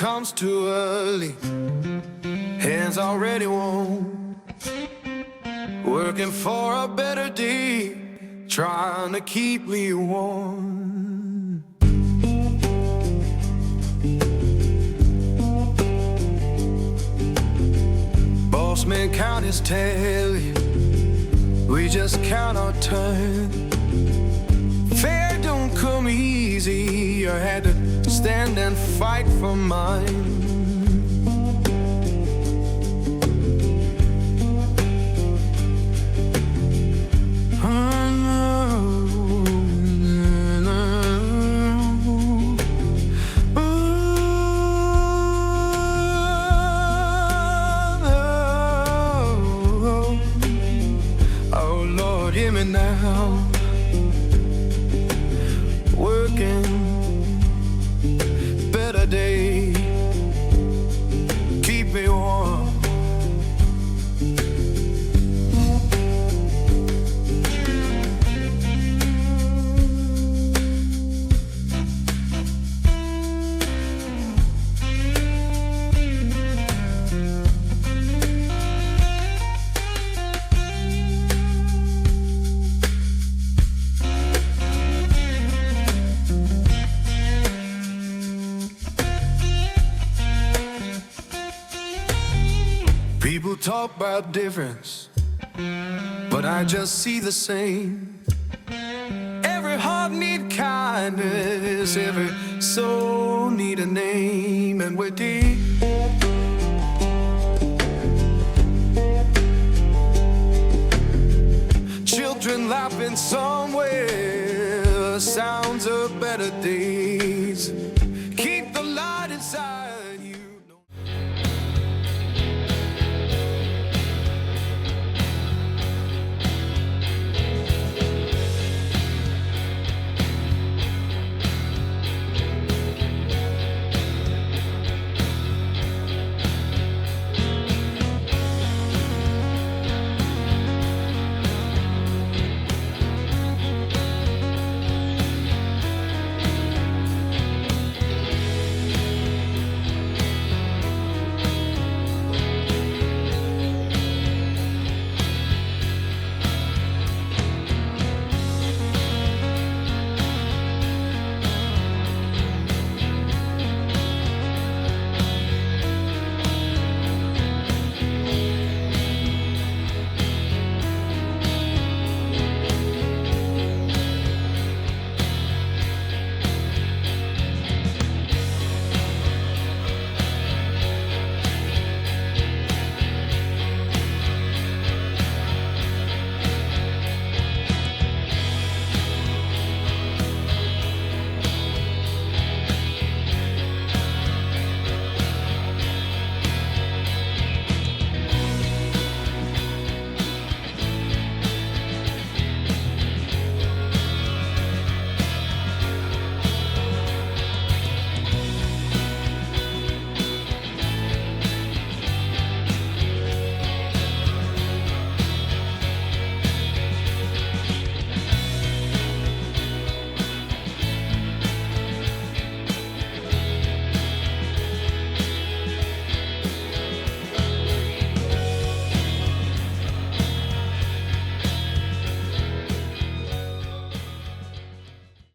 comes too early, hands already warm, working for a better day, trying to keep me warm. Boss man count his tally, we just count our turn. Fair don't come easy, I had to stand and fight for mine. Oh Lord, hear me now. Working, better day, keep me warm. People talk about difference, but I just see the same. Every heart need kindness, every soul need a name, and we're deep. Children laughing somewhere, sounds of better days.